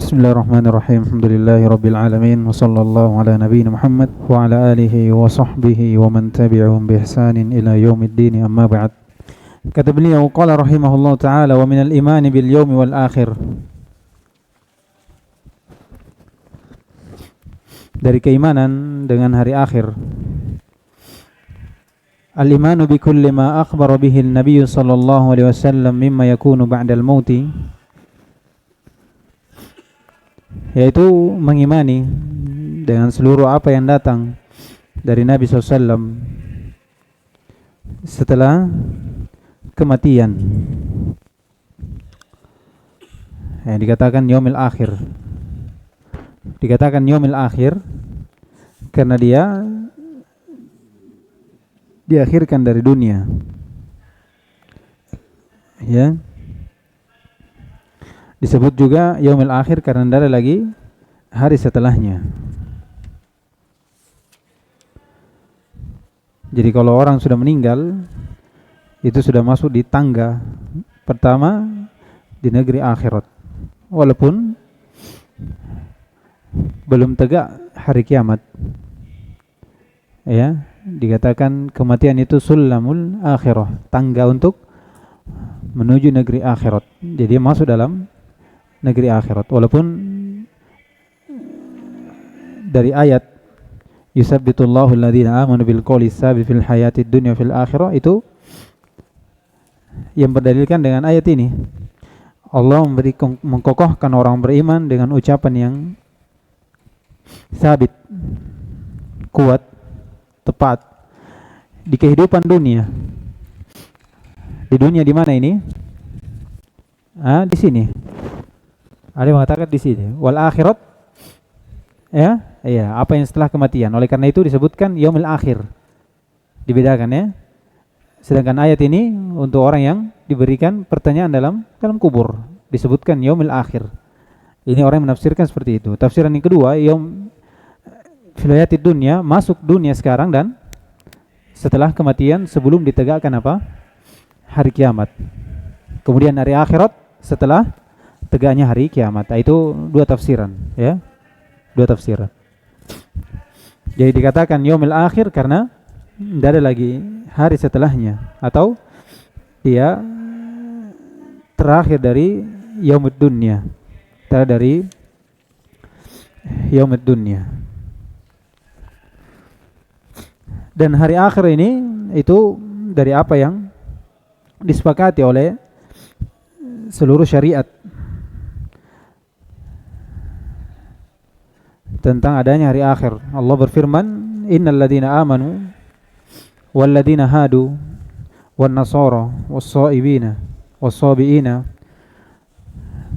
Bismillahirrahmanirrahim. Alhamdulillahirabbil alamin wa sallallahu ala nabiyyina Muhammad wa ala alihi wa sahbihi wa man tabi'ahum bi ihsanin ila yaumiddin, amma ba'd. Kata beliau, qala rahimahullahu taala, wa minal imani bil yaumi wal akhir. Dari keimanan dengan hari akhir. Al-imanu bi kulli ma akhbara bihi an-nabiy sallallahu alaihi wasallam mimma yakunu ba'dal mauti, yaitu mengimani dengan seluruh apa yang datang dari Nabi SAW setelah kematian, yang dikatakan yaumil akhir. Dikatakan yaumil akhir karena dia diakhirkan dari dunia, ya. Disebut juga yaumil akhir karena tidak ada lagi hari setelahnya. Jadi kalau orang sudah meninggal, itu sudah masuk di tangga pertama di negeri akhirat, walaupun belum tegak hari kiamat. Ya, dikatakan kematian itu sulamul akhirah, tangga untuk menuju negeri akhirat. Jadi masuk dalam negeri akhirat, walaupun dari ayat yusabbitullahu alladhina amanu bil qawli tsabit fil hayatid dunya fil akhirah, itu yang berdalilkan dengan ayat ini. Allah mengkokohkan orang beriman dengan ucapan yang sabit, kuat, tepat di kehidupan dunia. Di dunia di mana ini? Di sini. Ada yang mengatakan di sini wal akhirat, ya, apa yang setelah kematian. Oleh karena itu disebutkan yaumil akhir, dibedakan, ya. Sedangkan ayat ini untuk orang yang diberikan pertanyaan dalam kubur, disebutkan yaumil akhir. Ini orang yang menafsirkan seperti itu. Tafsiran yang kedua, yaum fil hayatid dunya, masuk dunia sekarang dan setelah kematian, sebelum ditegakkan apa? Hari kiamat. Kemudian hari akhirat setelah tegaknya hari kiamat. Itu dua tafsiran, ya. Dua tafsiran. Jadi dikatakan yaumil akhir karena tidak ada lagi hari setelahnya, atau dia terakhir dari yaumid dunya, dari yaumid dunya. Dan hari akhir ini itu dari apa yang disepakati oleh seluruh syariat tentang adanya hari akhir. Allah berfirman, innal ladzina amanu wal ladzina hadu wan nasara was shaibina was sabiina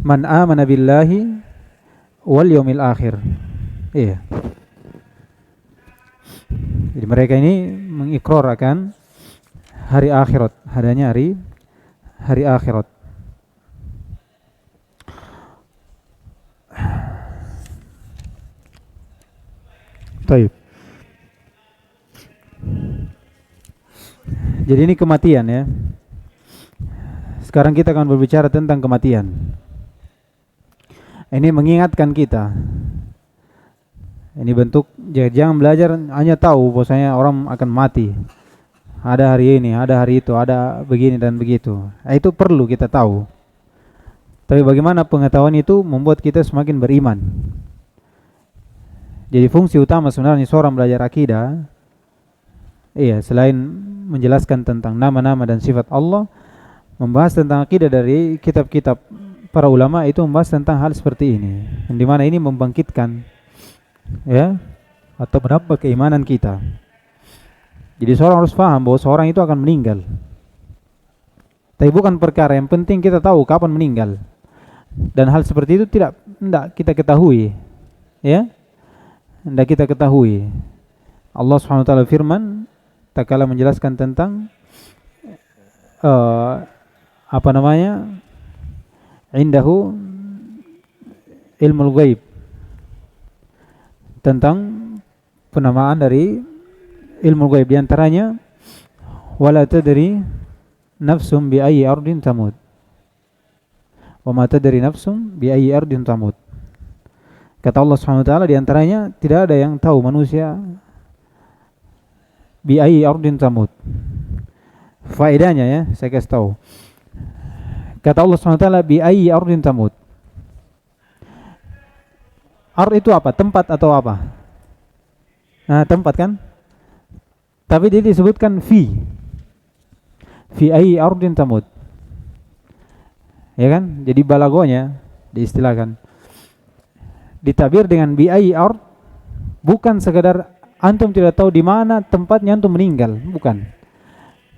man amana billahi wal yaumil akhir. Iya. Jadi mereka ini mengikrar akan hari akhirat, adanya hari akhirat. Baik. Jadi ini kematian, ya. Sekarang kita akan berbicara tentang kematian. Ini mengingatkan kita. Ini bentuk, jangan belajar hanya tahu bahwasanya orang akan mati. Ada hari ini, ada hari itu, ada begini dan begitu. Itu perlu kita tahu. Tapi bagaimana pengetahuan itu membuat kita semakin beriman. Jadi fungsi utama sebenarnya seorang belajar akidah, selain menjelaskan tentang nama-nama dan sifat Allah, membahas tentang akidah dari kitab-kitab para ulama, itu membahas tentang hal seperti ini, yang dimana ini membangkitkan, ya, atau menambah keimanan kita. Jadi seorang harus paham bahwa seorang itu akan meninggal. Tapi bukan perkara yang penting kita tahu kapan meninggal. Dan hal seperti itu tidak kita ketahui, ya. Tidak kita ketahui. Allah Subhanahu wa taala firman tatkala menjelaskan tentang indahu ilmul ghaib, tentang penamaan dari ilmu ghaib, di antaranya wala tadri nafsum bi ayyi ardin tamut wa ma tadri nafsum bi ayyi ardin tamut. Kata Allah Subhanahu wa taala, di antaranya tidak ada yang tahu manusia bi ayyi ardin tamut. Faedahnya ya, saya kasih tahu. Kata Allah Subhanahu wa taala, bi ayyi ardin tamut. Ard itu apa? Tempat atau apa? Nah, tempat kan? Tapi dia disebutkan fi ayyi ardin tamut. Ya kan? Jadi balagonya diistilahkan. Ditabir dengan bi ayyi ard, bukan sekedar antum tidak tahu di mana tempatnya antum meninggal, bukan.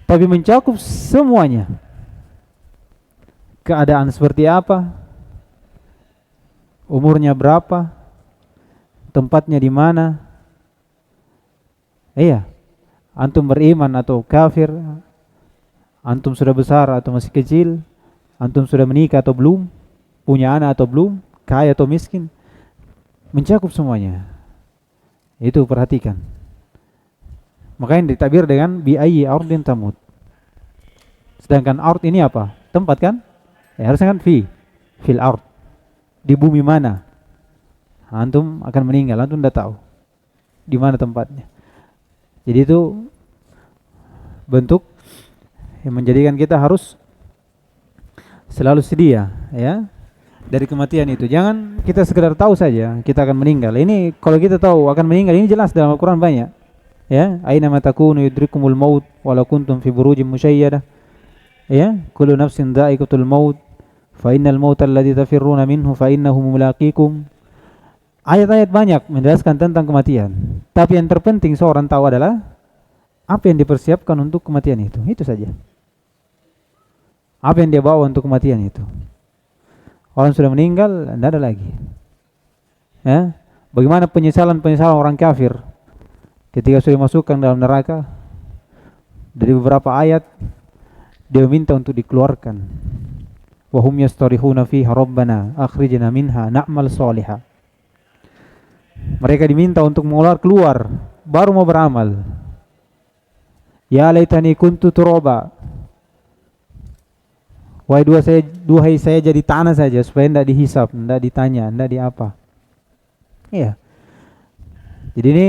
Tapi mencakup semuanya. Keadaan seperti apa? Umurnya berapa? Tempatnya di mana? Iya. Antum beriman atau kafir? Antum sudah besar atau masih kecil? Antum sudah menikah atau belum? Punya anak atau belum? Kaya atau miskin? Mencakup semuanya. Itu perhatikan. Makanya ditabir dengan bi ayyi ardin tamut. Sedangkan ard ini apa? Tempat kan? Ya harusnya kan fil ard. Di bumi mana? Antum akan meninggal, antum tidak tahu di mana tempatnya. Jadi itu bentuk yang menjadikan kita harus selalu sedia, ya, dari kematian itu. Jangan kita sekedar tahu saja kita akan meninggal. Ini kalau kita tahu akan meninggal, ini jelas dalam Al-Quran banyak. Ya, aina ma takunu yudrikumul maut walau kuntum fi burujin musyayyadah. Ya, kullu nafsin dha'iqatul maut fa innal mauta alladzi tafirruna minhu fa innahu mulaqikum. Ayat-ayat banyak menjelaskan tentang kematian. Tapi yang terpenting seorang tahu adalah apa yang dipersiapkan untuk kematian itu. Itu saja. Apa yang dia bawa untuk kematian itu. Orang sudah meninggal, tidak ada lagi. Ya, bagaimana penyesalan orang kafir ketika sudah dimasukkan dalam neraka? Dari beberapa ayat dia minta untuk dikeluarkan. Wa hum yastarihuna fiha rabbana akhrijna minha na'mal salihah. Mereka diminta untuk keluar baru mau beramal. Ya laitani kuntu turaba. Duhai saya jadi tanah saja supaya tidak dihisap, tidak ditanya, tidak di apa. Iya. Jadi ini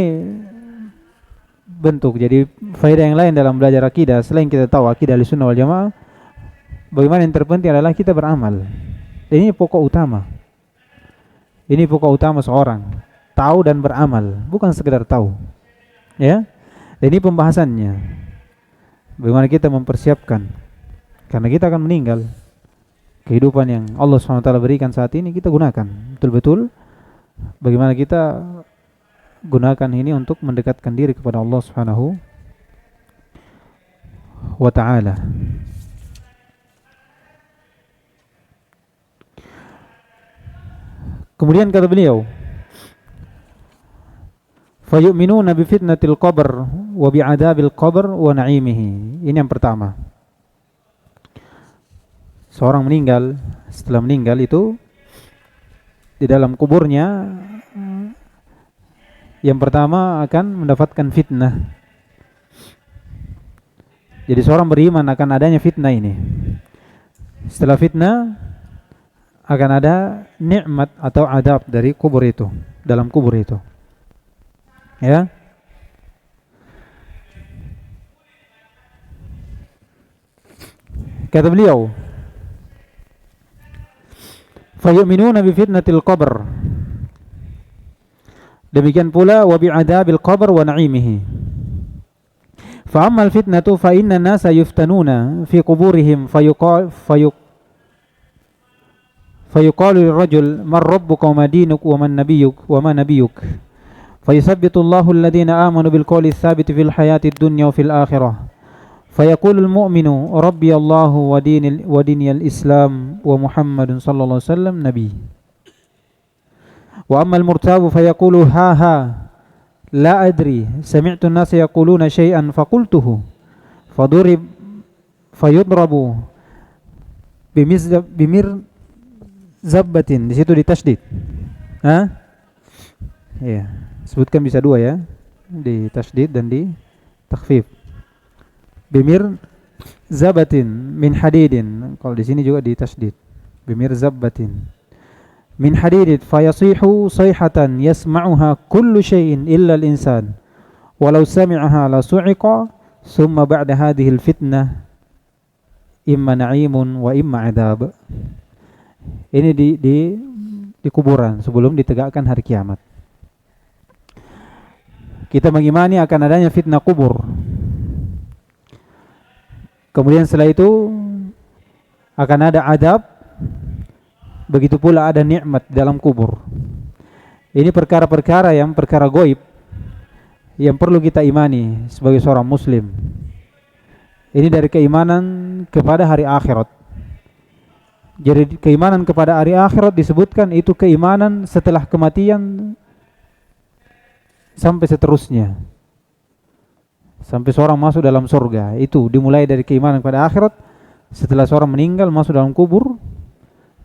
bentuk. Jadi faedah yang lain dalam belajar akidah selain kita tahu akidah Ahlussunnah wal Jamaah, bagaimana yang terpenting adalah kita beramal. Dan ini pokok utama. Ini pokok utama seorang, tahu dan beramal, bukan sekedar tahu. Ya. Dan ini pembahasannya. Bagaimana kita mempersiapkan, karena kita akan meninggal. Kehidupan yang Allah SWT berikan saat ini kita gunakan betul-betul. Bagaimana kita gunakan ini untuk mendekatkan diri kepada Allah Subhanahu wa ta'ala. Kemudian kata beliau, fayu'minuna bi fitnatil qabr wa bi adabil qabr wa na'imihi. Ini yang pertama. Seorang meninggal, setelah meninggal itu di dalam kuburnya yang pertama akan mendapatkan fitnah. Jadi seorang beriman akan adanya fitnah ini. Setelah fitnah akan ada nikmat atau adab dari kubur itu, dalam kubur itu. Ya. Kata beliau, fayu'minuna bi fitnatil qabr. Demikian pula wa bi adabil qabr wa na'imihi. Fa ammal fitnatu fa inna an-nasa yuftanuna fi quburihim fayuqalu lirrajul man rabbuka wa ma dinuk wa man nabiyyuk wa ma nabiyyuk. Fayusabbitu Allahu alladhina amanu bil qawli tsabiti fil hayatid dunya wa fil akhirah. فيقول المؤمن ربي الله وديني الإسلام ومحمد صلى الله عليه وسلم نبي. وأما المرتاب فيقول ها لا أدري سمعت الناس يقولون شيئا فقلته فيضرب بمرزبة. Di situ ditasydid. Ya, sebutkan bisa dua ya, di tasydid dan di takhfif. Bimir zabatin min hadidin. Kalau di sini juga di tasydid. Bimir zabatin. min hadidin fayasihu sayhatan yasma'uha kullu syai'in illa al-insan walau sami'aha la su'iqa summa ba'da hadhihi al-fitnah imma na'imun wa imma 'adzab. Ini di kuburan sebelum ditegakkan hari kiamat. Kita mengimani akan adanya fitnah kubur. Kemudian setelah itu akan ada adab, begitu pula ada nikmat dalam kubur. Ini perkara-perkara yang perkara gaib yang perlu kita imani sebagai seorang muslim. Ini dari keimanan kepada hari akhirat. Jadi keimanan kepada hari akhirat disebutkan itu keimanan setelah kematian sampai seterusnya. Sampai seorang masuk dalam surga. Itu dimulai dari keimanan pada akhirat. Setelah seorang meninggal masuk dalam kubur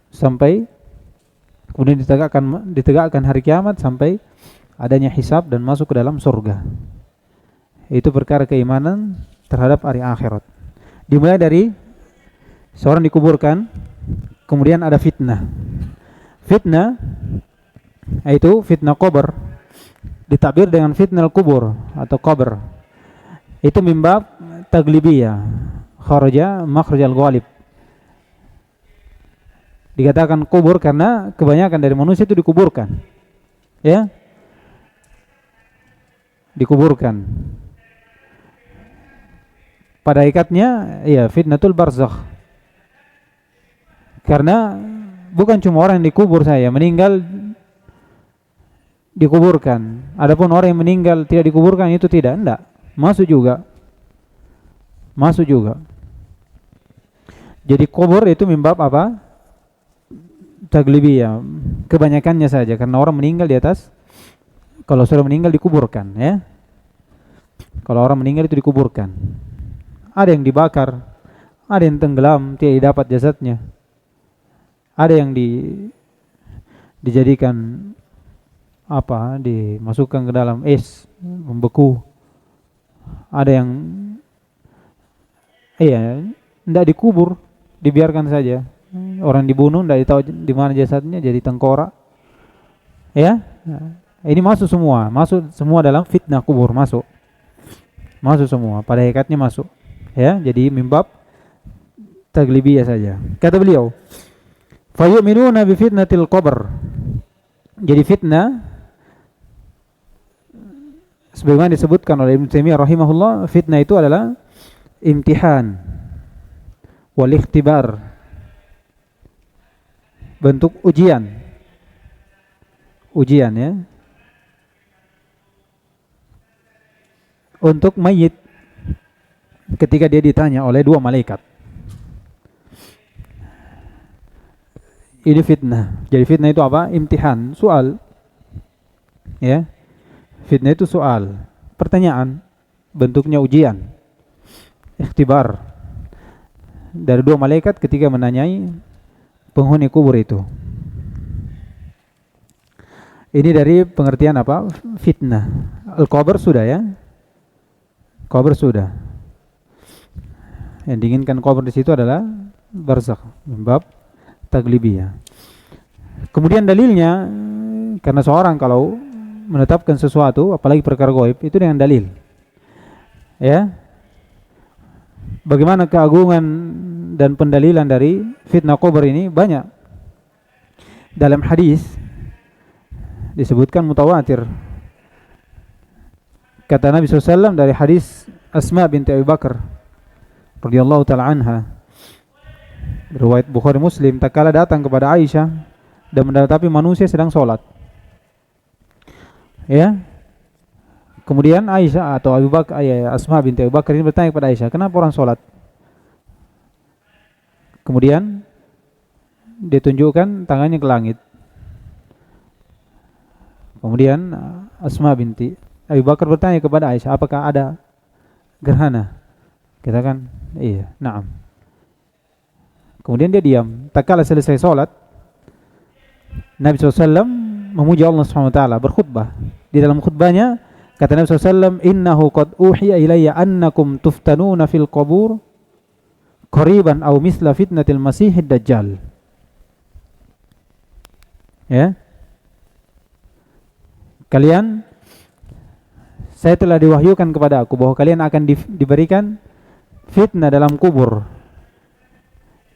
sampai kemudian ditegakkan hari kiamat sampai adanya hisab dan masuk ke dalam surga. Itu perkara keimanan terhadap hari akhirat. Dimulai dari seorang dikuburkan, kemudian ada fitnah. Fitnah yaitu fitnah kubur, ditakbir dengan fitnah kubur atau qabr. Itu mimbab taglibiyah, kharaja makhrajal ghalib. Dikatakan kubur karena kebanyakan dari manusia itu dikuburkan. Ya? Dikuburkan. Pada ikatnya ya fitnatul barzakh. Karena bukan cuma orang yang dikubur saya meninggal dikuburkan. Adapun orang yang meninggal tidak dikuburkan itu tidak, enggak. Masuk juga. Masuk juga. Jadi kubur itu mimbab apa? Taglibiyah. Kebanyakannya saja karena orang meninggal di atas. Kalau sudah meninggal dikuburkan, ya. Kalau orang meninggal itu dikuburkan. Ada yang dibakar, ada yang tenggelam, tidak dapat jasadnya. Ada yang dijadikan apa? Dimasukkan ke dalam es, membeku. Ada yang tidak dikubur, dibiarkan saja. Orang dibunuh tidak tahu di mana jasadnya, jadi tengkorak. Ya, ini masuk semua dalam fitnah kubur, masuk semua, pada hakikatnya masuk. Ya, jadi mimbab taglibiyah saja. Kata beliau, fayu'minuna bi fitnatil qabr. Jadi fitnah sebagaimana disebutkan oleh Ibnu Taimiyah rahimahullah, fitnah itu adalah imtihan wal ikhtibar, bentuk ujian ya, untuk mayit ketika dia ditanya oleh dua malaikat. Ini fitnah. Jadi fitnah itu apa? Imtihan, soal. Ya. Fitnah itu soal, pertanyaan, bentuknya ujian, ikhtibar dari dua malaikat ketika menanyai penghuni kubur itu. Ini dari pengertian apa? Fitnah. Al-qabr sudah ya. Qabr sudah. Yang diinginkan qabr di situ adalah barzakh, bab taglibiyah. Kemudian dalilnya, karena seorang kalau menetapkan sesuatu, apalagi perkara gaib, itu dengan dalil. Ya. Bagaimana keagungan dan pendalilan dari fitnah kubur ini banyak. Dalam hadis disebutkan mutawatir. Kata Nabi SAW dari hadis Asma binti Abi Bakar radhiyallahu ta'ala anha, riwayat Bukhari Muslim, tak kala datang kepada Aisyah dan mendapati manusia sedang sholat. Ya. Kemudian Aisyah atau Abu Bakar, Asma binti Abu Bakar ini bertanya kepada Aisyah, kenapa orang sholat? Kemudian ditunjukkan tangannya ke langit. Kemudian Asma binti Abu Bakar bertanya kepada Aisyah, apakah ada gerhana? Katakan, iya, na'am. Kemudian dia diam. Tak kala selesai sholat, Nabi SAW memuji Allah SWT, berkhutbah. Di dalam khutbahnya kata Nabi SAW, innahu qad uhiya ilayya annakum tuftanuna fil qubur qariban aw misla fitnatil masihid dajjal. Ya. Kalian, saya telah diwahyukan kepada aku bahwa kalian akan diberikan fitnah dalam kubur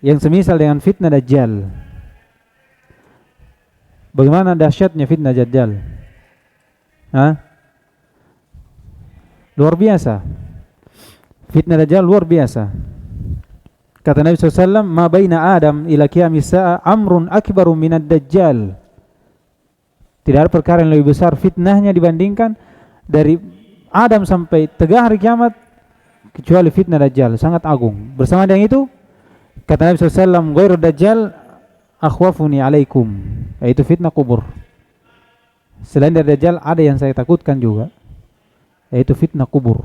yang semisal dengan fitnah Dajjal. Bagaimana dahsyatnya fitnah Dajjal? Luar biasa. Fitnah Dajjal luar biasa. Kata Nabi SAW, ma baina Adam ila qiyamis sa'a amrun akbaru minad Dajjal. Tidak ada perkara yang lebih besar fitnahnya dibandingkan dari Adam sampai tegak hari kiamat kecuali fitnah Dajjal, sangat agung. Bersama dengan itu, kata Nabi SAW, ghairu Dajjal akhwafuni alaikum, yaitu fitnah kubur. Selain dari Dajjal ada yang saya takutkan juga, yaitu fitnah kubur.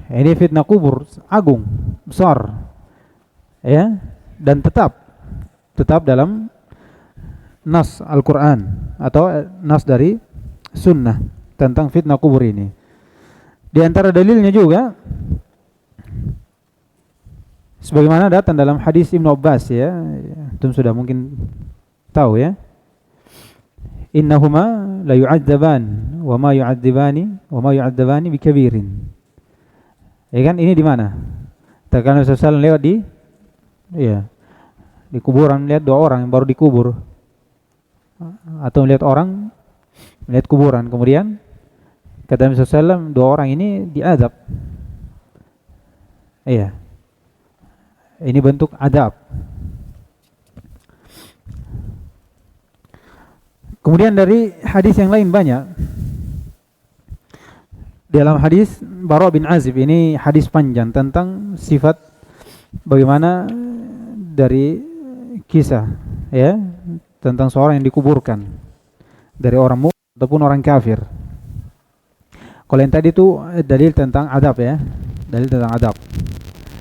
Ini fitnah kubur agung, besar, ya, dan tetap dalam nas Al-Quran atau nas dari sunnah tentang fitnah kubur ini. Di antara dalilnya juga sebagaimana datang dalam hadis Ibnu Abbas, ya, itu sudah mungkin tahu, ya. Innahuma la yu'adzaban wa ma yu'adzabani bikabirin. Ya kan, ini di mana? Terkadang Rasulullah lewat di kuburan, lihat dua orang yang baru dikubur, atau melihat kuburan, kemudian kata Nabi SAW, dua orang ini diazab. Iya, ini bentuk adab. Kemudian dari hadis yang lain banyak. Dalam hadis Bara bin Azib, ini hadis panjang tentang sifat bagaimana dari kisah, ya, tentang seorang yang dikuburkan dari orang mukmin ataupun orang kafir. Kalau yang tadi itu dalil tentang adab, ya, dalil tentang adab.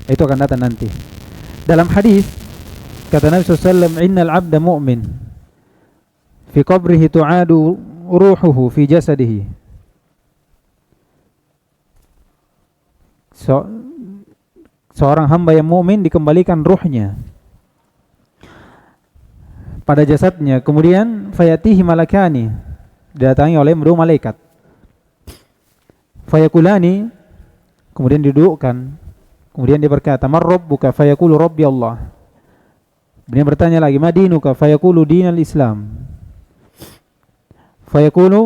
Itu akan datang nanti. Dalam hadis kata Nabi SAW, innal abda mu'min fi qabrihi tu'adu ruhuhu fi jasadihi. Seorang hamba yang mukmin dikembalikan ruhnya pada jasadnya, kemudian fayatihi malakani, didatangi oleh dua malaikat. Fayakulani, kemudian didudukkan, kemudian dia berkata, man rabbuka, fayaqulu rabbi Allah. Kemudian bertanya lagi, madinuka, fayaqulu dinal Islam. Fayaqulu,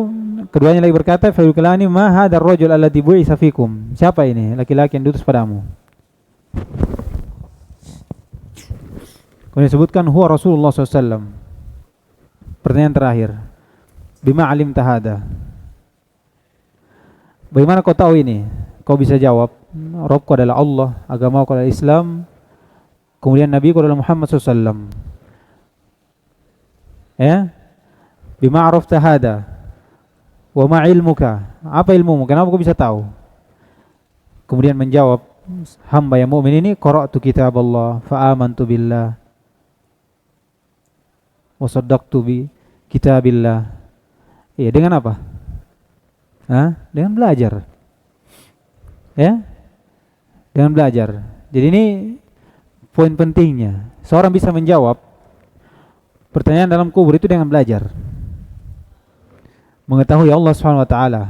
keduanya lagi berkata, fayukulani, ma hadzal rajul alladzi bu'itsa fikum. Siapa ini laki-laki yang diutus padamu? Kemudian disebutkan huwa Rasulullah SAW. Pertanyaan terakhir, bima alimta hada? Bagaimana kau tahu ini? Kau bisa jawab, Rabbku adalah Allah, agamaku adalah Islam, kemudian Nabi ku adalah Muhammad SAW. Ya, bima arafta hada? Wa ma ilmuka? Apa ilmumu? Kenapa kau bisa tahu? Kemudian menjawab hamba yang mukmin ini, qara'tu kitab Allah fa amantu billah wa saddaqtu bi kitabillah. Iya, dengan apa? Dengan belajar. Ya? Dengan belajar. Jadi ini poin pentingnya. Seorang bisa menjawab pertanyaan dalam kubur itu dengan belajar. Mengetahui Allah Subhanahu wa taala.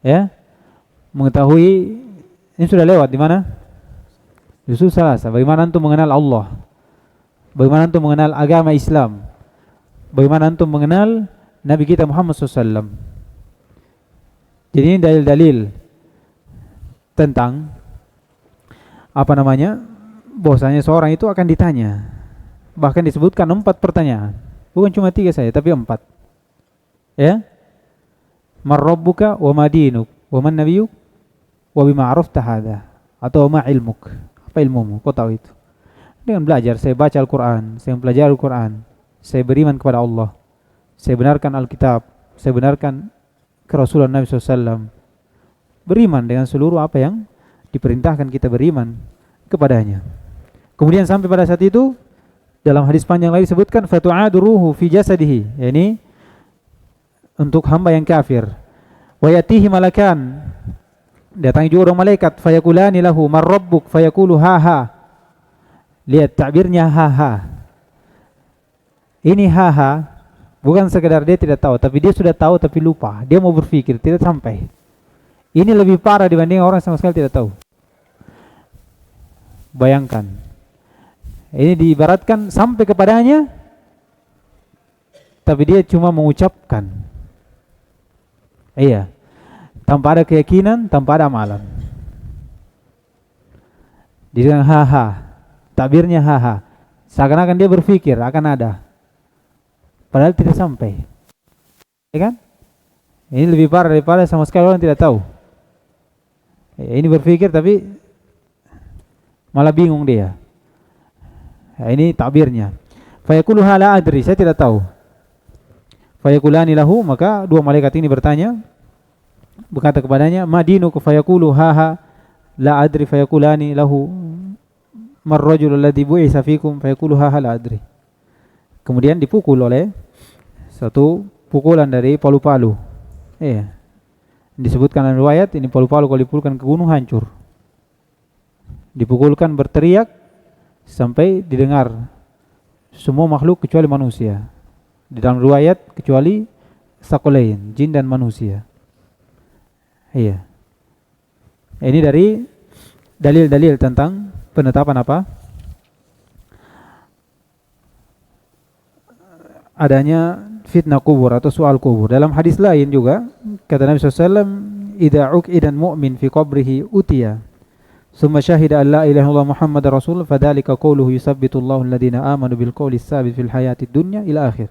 Ya? Mengetahui, ini sudah lewat di mana? Yusuf Salasa. Bagaimana antum mengenal Allah? Bagaimana antum mengenal agama Islam? Bagaimana antum mengenal Nabi kita Muhammad SAW? Jadi ini dalil-dalil tentang bahwasanya seorang itu akan ditanya. Bahkan disebutkan 4 pertanyaan. Bukan cuma 3 saja, tapi 4. Ya? Man rabbuka wa ma dinuk wa man nabiyuk wa bima arafta hadha, atau ma ilmuk? Apa ilmumu? Kau tahu itu? Dengan belajar. Saya baca Al-Quran, saya mempelajari Al-Quran, saya beriman kepada Allah, saya benarkan Alkitab, saya benarkan kerasulan Nabi SAW, beriman dengan seluruh apa yang diperintahkan kita beriman kepadanya. Kemudian sampai pada saat itu dalam hadis panjang lagi disebutkan fatu'adu ruhu fi jasadihi, yakni untuk hamba yang kafir. Wa yatihi malakan, datangi juga orang malaikat, fayakulani lahu man rabbuk, fayaqulu ha ha. Lihat takbirnya ha ha. Ini haha, bukan sekedar dia tidak tahu, tapi dia sudah tahu tapi lupa. Dia mau berpikir, tidak sampai. Ini lebih parah dibanding orang sama sekali tidak tahu. Bayangkan. Ini diibaratkan sampai kepadanya, tapi dia cuma mengucapkan. Iya. Tanpa ada keyakinan, tanpa ada amalan. Dia bilang haha. Takbirnya haha. Seakan-akan dia berpikir akan ada. Padahal tidak sampai. Ya kan? Ini lebih parah daripada sama sekali orang tidak tahu. Ini berpikir tapi malah bingung dia. Ini takbirnya. Fayaqulu hala adri, saya tidak tahu. Fayaqulani lahu, maka dua malaikat ini bertanya, berkata kepadanya, madinuku, fayaqulu haha la adri, fayaqulani lahu marrajul alladhi bu'isa fikum, fayaqulu haha la adri. Kemudian dipukul oleh satu pukulan dari palu-palu. Disebutkan dalam riwayat ini palu-palu kalau dipukulkan ke gunung hancur. Dipukulkan berteriak sampai didengar semua makhluk kecuali manusia. Di dalam riwayat kecuali sakolain, jin dan manusia. Iya. Ini dari dalil-dalil tentang penetapan apa? Adanya fitnah kubur atau soal kubur. Dalam hadis lain juga kata Nabi SAW, idza uqidan mu'min fi qabrihi utiya summa syahida an la ilaha illallah muhammadar rasul fadzalika qawluhu yusabbitullahu alladhina amanu bil qawli tsabit fil hayatid dunya ila akhir.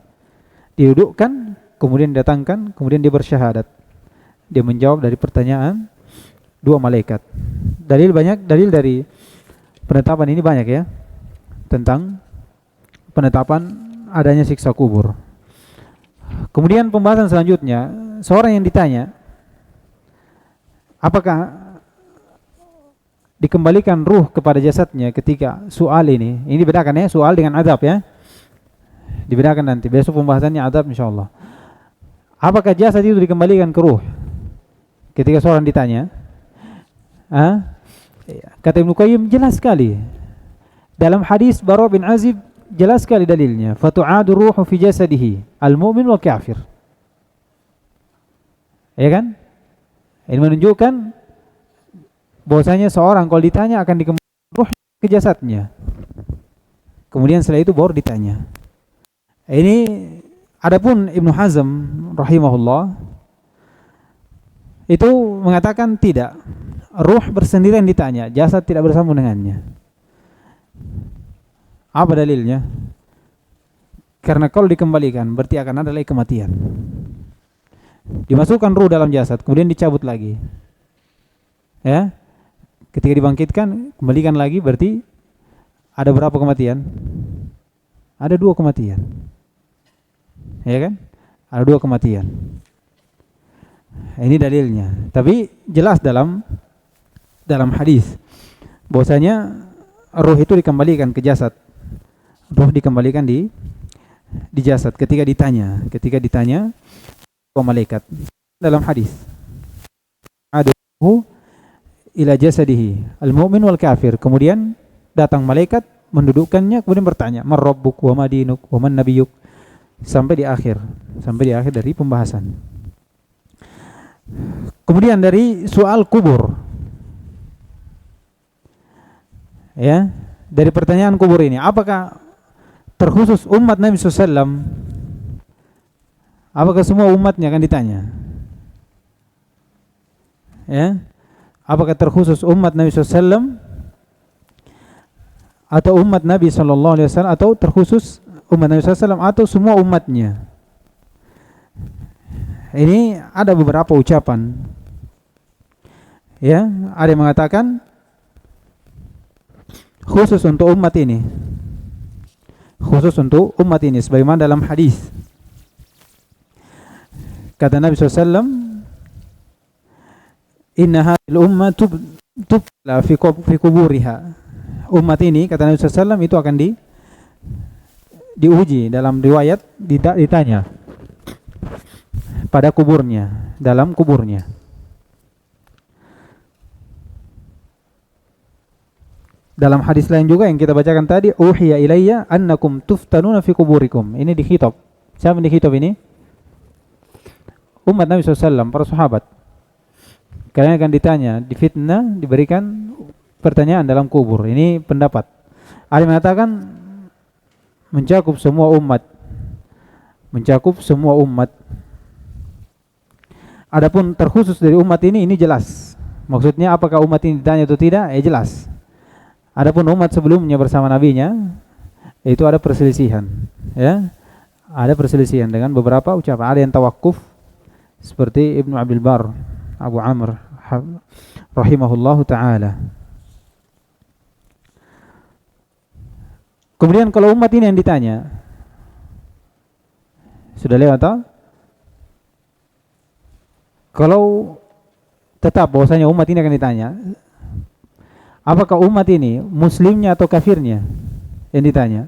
Didudukkan, kemudian datangkan, kemudian dia bersyahadat. Dia menjawab dari pertanyaan dua malaikat. Dalil banyak, dalil dari penetapan ini banyak ya, tentang penetapan adanya siksa kubur. Kemudian pembahasan selanjutnya, seorang yang ditanya, apakah dikembalikan ruh kepada jasadnya ketika soal ini bedakan ya, soal dengan azab ya, dibedakan nanti, besok pembahasannya azab insyaallah. Apakah jasad itu dikembalikan ke ruh ketika seorang ditanya? Kata Ibnu Qayyim jelas sekali dalam hadis Bara bin Azib, jelas sekali dalilnya, fatu'adu ruhu fi jasadihi al-mu'min wal kafir. Ya kan? Ini menunjukkan bahwasanya seorang kalau ditanya akan dikembalikan ruh ke jasadnya. Kemudian setelah itu baru ditanya. Ini adapun Ibnu Hazm rahimahullah itu mengatakan tidak. Ruh bersendirian ditanya, jasad tidak bersambung dengannya. Apa dalilnya? Karena kalau dikembalikan berarti akan ada lagi kematian. Dimasukkan ruh dalam jasad, kemudian dicabut lagi. Ya. Ketika dibangkitkan, kembalikan lagi, berarti ada berapa kematian? Ada 2 kematian. Ya kan? Ada 2 kematian. Ini dalilnya. Tapi jelas dalam hadis bahwasanya ruh itu dikembalikan ke jasad. Ruh dikembalikan di jasad ketika ditanya oleh malaikat dalam hadis. Aduhu ila jasadihi al-mu'min wal kafir. Kemudian datang malaikat mendudukkannya, kemudian bertanya, "Man rabbuk wa ma dinuk wa man nabiyyuk?" Sampai di akhir dari pembahasan. Kemudian dari soal kubur. Ya, dari pertanyaan kubur ini, apakah terkhusus umat Nabi SAW? Apakah semua umatnya akan ditanya? Ya, apakah terkhusus umat Nabi SAW atau umat Nabi SAW atau terkhusus umat Nabi SAW atau semua umatnya? Ini ada beberapa ucapan. Ya, ada yang mengatakan khusus untuk umat ini. Khusus untuk umat ini sebagaimana dalam hadis. Kata Nabi SAW, inna hadhil umma tubla fi kuburiha. Umat ini, kata Nabi SAW, itu akan diuji dalam riwayat, ditanya pada kuburnya, dalam kuburnya. Dalam hadis lain juga yang kita bacakan tadi, uhiya ilayya annakum tuftanuna fi kuburikum. Ini dikhitab. Siapa yang dikhitab ini? Umat Nabi SAW, para sahabat. Kalian akan ditanya, difitnah, diberikan pertanyaan dalam kubur. Ini pendapat. Ada yang mengatakan mencakup semua umat. Mencakup semua umat. Adapun terkhusus dari umat ini jelas. Maksudnya apakah umat ini ditanya atau tidak? Jelas. Adapun umat sebelumnya bersama nabinya itu ada perselisihan, ya. Ada perselisihan dengan beberapa ucapan. Ada yang tawakuf seperti Ibnu Abdul Bar, Abu Amr rahimahullahu taala. Kemudian kalau umat ini yang ditanya, sudah lewat atau? Kalau tetap bahwasanya umat ini akan ditanya, apakah umat ini muslimnya atau kafirnya yang ditanya?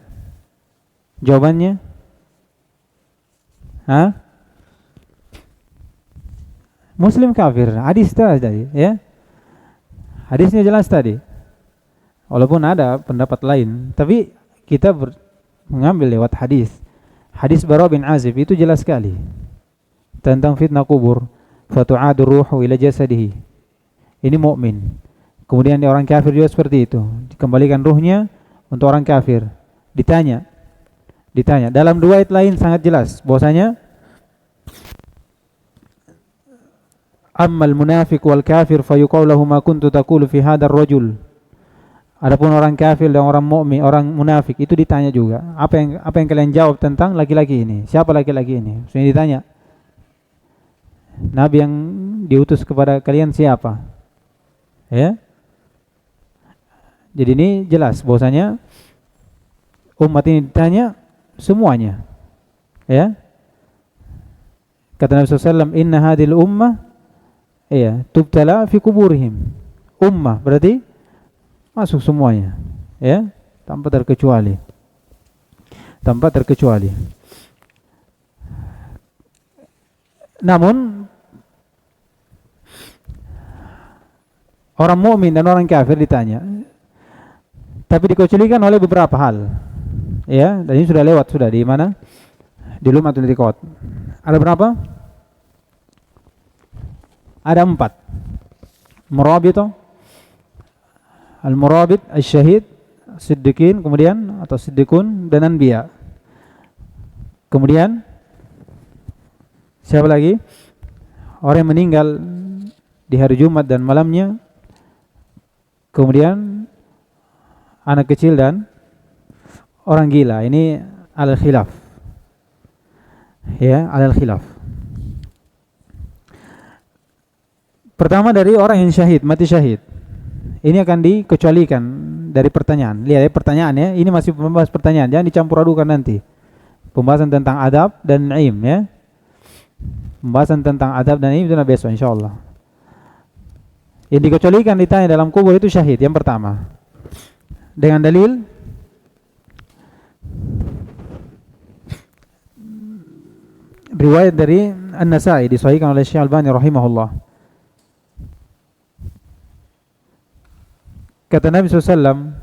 Jawabannya? Muslim kafir. Hadis tadi, ya. Hadisnya jelas tadi. Walaupun ada pendapat lain, tapi kita mengambil lewat hadis. Hadis Bara bin Azib itu jelas sekali tentang fitnah kubur. Fatu'adu ruhu ila jasadihi. Ini mukmin. Kemudian orang kafir juga seperti itu. Dikembalikan ruhnya untuk orang kafir. Ditanya. Dalam dua ayat lain sangat jelas bahwasanya ammal munafiq wal kafir fayuqalu lahu ma kuntu taqulu fi hadzal rajul. Adapun orang kafir dan orang mukmin, orang munafik itu ditanya juga. Apa yang kalian jawab tentang laki-laki ini? Siapa laki-laki ini? Sudah ditanya. Nabi yang diutus kepada kalian siapa? Ya. Jadi ini jelas bahwasanya umat ini ditanya semuanya. Ya. Kata Nabi SAW, inna hadhil ummah tubtala fi kuburihim. Ummah berarti masuk semuanya, ya, tanpa terkecuali. Namun orang mukmin dan orang kafir ditanya, tapi dikecualikan oleh beberapa hal, ya. Dan ini sudah lewat, sudah di mana? Di Lumatul Itikad. Ada berapa? Ada 4. Murabitah, al-murabit, al-syahid, siddiqin, kemudian atau siddiqun dan anbiya. Kemudian siapa lagi? Orang yang meninggal di hari Jumat dan malamnya. Kemudian anak kecil dan orang gila. Ini alal khilaf. Ya, alal khilaf. Pertama dari orang yang syahid, mati syahid. Ini akan dikecualikan dari pertanyaan. Lihat ya pertanyaannya, ini masih membahas pertanyaan, jangan dicampur adukan nanti. Pembahasan tentang adab dan naim, ya. Pembahasan tentang adab dan naim itu besok insyaallah. Yang dikecualikan ditanya dalam kubur itu syahid yang pertama. Dengan dalil riwayat dari An-Nasa'i disahihkan oleh Syekh Al-Albani rahimahullah. Kata Nabi SAW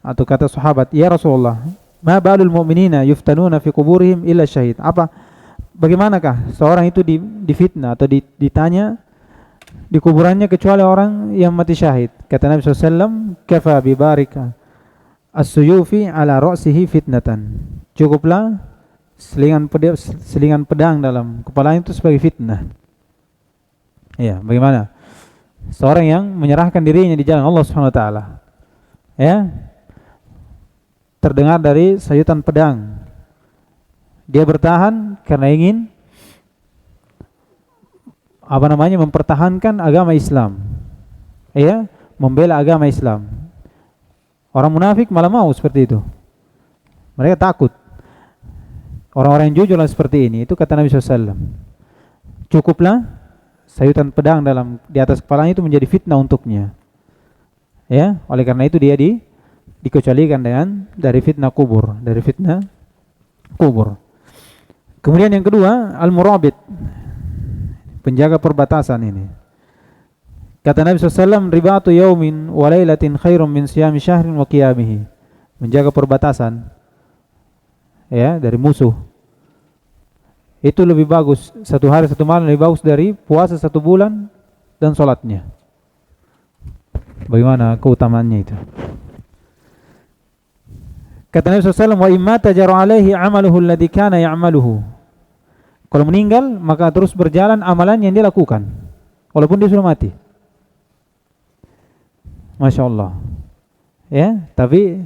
atau kata sahabat, ya Rasulullah, ma balul mu'minina yuftanuna fi kuburihim illa syahid. Bagaimanakah seorang itu difitnah atau ditanya di kuburannya kecuali orang yang mati syahid? Kata Nabi SAW, kafa bibarika as-suyufi ala ra'sihi fitnatan. Cukuplah selingan pedang dalam kepalanya itu sebagai fitnah. Ya, bagaimana? Seorang yang menyerahkan dirinya di jalan Allah Subhanahu wa taala. Ya. Terdengar dari sayutan pedang. Dia bertahan karena ingin mempertahankan agama Islam. Ya, membela agama Islam. Orang munafik malah mau seperti itu. Mereka takut. Orang-orang yang jujur seperti ini, itu kata Nabi SAW. Cukuplah sayutan pedang di atas kepalanya itu menjadi fitnah untuknya. Ya, oleh karena itu dia dikecualikan dari fitnah kubur, Kemudian yang kedua, al-murabit, penjaga perbatasan ini. Kata Nabi SAW, ribatu yaumin wa lailatin khairum min siyami syahrin wa qiyamihi. Menjaga perbatasan ya dari musuh. Itu lebih bagus, satu hari satu malam lebih bagus dari puasa satu bulan dan sholatnya. Bagaimana keutamaannya itu? Kata Nabi SAW, wa imma tajaru alaihi amaluhu alladhi kana ya'maluhu. Kalau meninggal, maka terus berjalan amalan yang dia lakukan, walaupun dia sudah mati. Masya Allah. Ya, tapi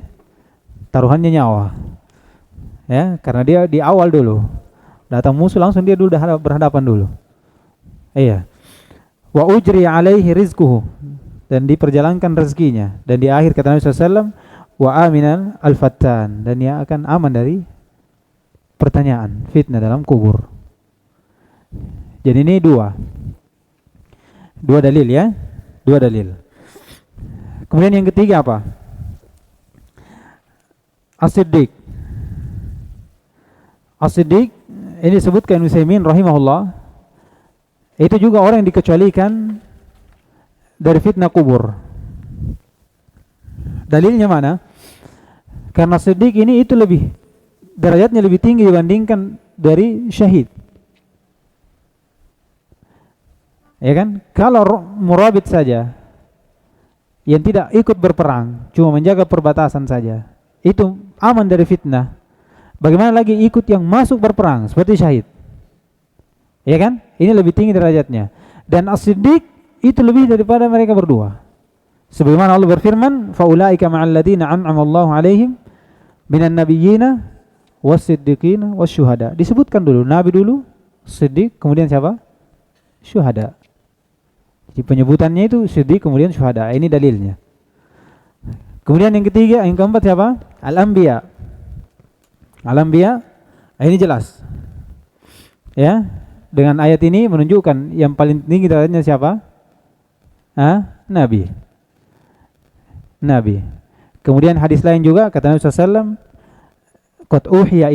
taruhannya nyawa. Ya, karena dia di awal dulu. Datang musuh langsung dia dulu berhadapan dulu. Iya. Wa ujri alaihi rizquhu, dan diperjalankan rezekinya. Dan di akhir kata Nabi SAW, wa aminan al-fattan, dan dia akan aman dari pertanyaan, fitnah dalam kubur. Jadi ini dua dalil ya, dua dalil. Kemudian yang ketiga apa? As-Siddiq. As-Siddiq ini disebutkan Ibnu Utsaimin rahimahullah, itu juga orang yang dikecualikan dari fitnah kubur. Dalilnya mana? Karena Siddiq ini itu lebih derajatnya lebih tinggi dibandingkan dari syahid. Ya kan? Kalau murabit saja yang tidak ikut berperang, cuma menjaga perbatasan saja, itu aman dari fitnah. Bagaimana lagi ikut yang masuk berperang seperti syahid? Ya kan? Ini lebih tinggi derajatnya. Dan As-Siddiq itu lebih daripada mereka berdua. Sebagaimana Allah berfirman, faulaika ma'al ladzina an'ama Allahu 'alaihim minan nabiyyina was-siddiqina wasyuhada. Disebutkan dulu nabi dulu, siddiq, kemudian siapa? Syuhada. Jadi penyebutannya itu siddiq kemudian syuhada. Ini dalilnya. Kemudian yang ketiga, yang keempat siapa? Al-anbiya. Al-anbiya, ini jelas. Ya, dengan ayat ini menunjukkan yang paling tinggi derajatnya siapa? Nabi. Nabi. Kemudian hadis lain juga kata Nabi SAW, qad uhiya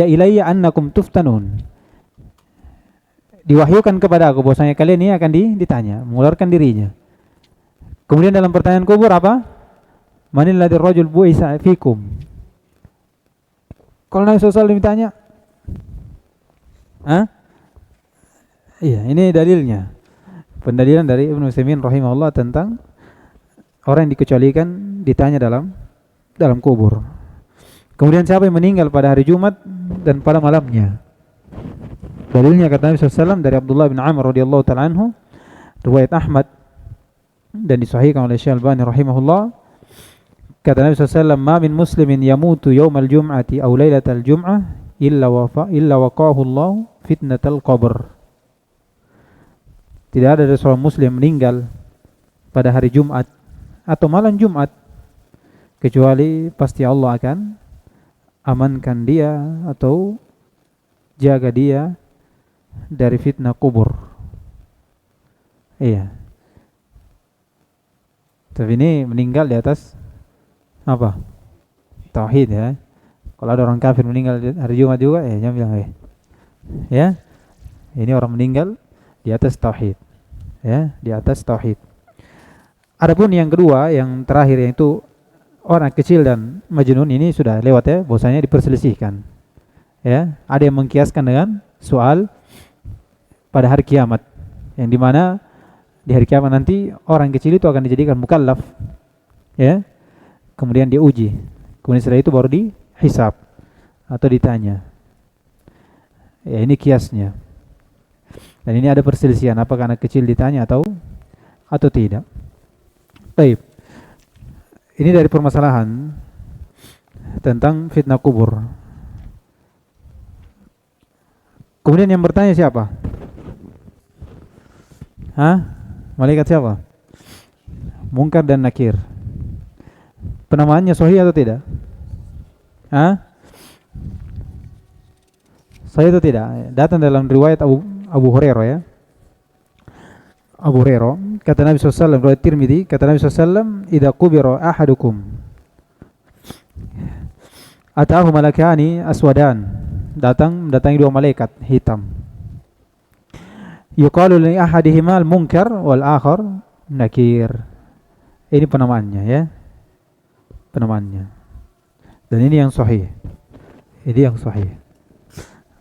ilayya annakum tuftanun. Diwahyukan kepada aku bahwasanya kalian ini akan ditanya, mengeluarkan dirinya. Kemudian dalam pertanyaan kubur apa? Manil ladzi rajul bu'isa fikum. Kalau Nabi SAW ditanya, iya, ini dalilnya. Pendalilan dari Ibnu Utsaimin rahimahullah tentang orang yang dikecualikan ditanya dalam kubur. Kemudian siapa yang meninggal pada hari Jumat dan pada malamnya? Dalilnya kata Nabi SAW dari Abdullah bin Amr radhiyallahu ta'ala anhu, riwayat Ahmad dan disahihkan oleh Syekh Al-Albani rahimahullah. Kata Nabi SAW, ma min muslimin yamutu yawmal jum'ati aw lailatal jum'ah illa waqahu Allah fitnatal qabr. Tidak ada seorang muslim meninggal pada hari Jumat atau malam Jumat kecuali pasti Allah akan amankan dia atau jaga dia dari fitnah kubur. Iya. Tapi ini meninggal di atas apa? Tauhid ya. Kalau ada orang kafir meninggal hari Jumat juga, jangan bilang ya. Ini orang meninggal di atas tauhid. Ya, di atas tauhid. Adapun yang kedua, yang terakhir, yaitu orang kecil dan majnun, ini sudah lewat ya, bahwasanya diperselisihkan. Ya, ada yang mengkiaskan dengan soal pada hari kiamat, yang dimana di hari kiamat nanti orang kecil itu akan dijadikan mukallaf, ya, kemudian diuji, kemudian setelah itu baru dihisab atau ditanya. Ya, ini kiasnya. Dan ini ada perselisihan apakah anak kecil ditanya atau tidak. Baik. Ini dari permasalahan tentang fitnah kubur. Kemudian yang bertanya siapa? Malaikat siapa? Munkar dan Nakir. Penamaannya sahih atau tidak? Sahih atau tidak? Datang dalam riwayat Abu Hurairah ya. Abu Hurairah kata Nabi SAW, riwayat Tirmidzi, kata Nabi SAW, idza qubira ahadukum ataahu malakani aswadan, datangi dua malaikat hitam. Yuqalu li ahadihima al-munkar wal akhar nakir. Ini penamaannya ya. Penamaannya. Dan ini yang sahih. Ini yang sahih.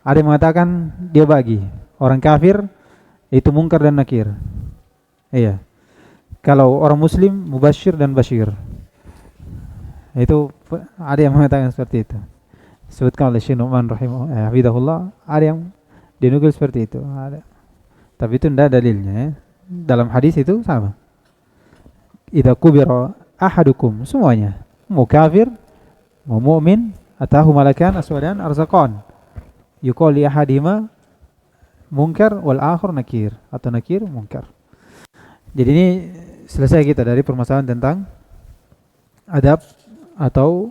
Ada yang mengatakan dia bagi. Orang kafir itu munkar dan nakir. Iya. Kalau orang muslim mubasyir dan basyir. Itu ada yang mengatakan seperti itu. Disebutkan oleh Syekh Nu'man hafizahullah, ada yang dinukil seperti itu. Ada. Tapi itu tidak dalilnya ya. Dalam hadis itu sama. Idza kubira ahadukum, semuanya. Mau kafir, mau mukmin, atahu malakan aswadan arzaqan. Yuqal li ahadima munkar wal akhar nakir, atau nakir munkar. Jadi ini selesai kita dari permasalahan tentang adab atau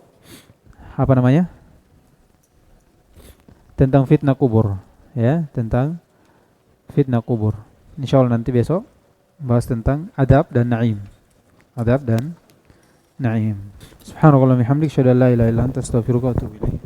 apa namanya? Tentang fitnah kubur, ya, tentang fitnah kubur. Insyaallah nanti besok bahas tentang adab dan na'im. Adab dan na'im. Subhanallah wa bihamdika, asyhadu an la ilaha illa anta, astaghfiruka wa atubu ilaik.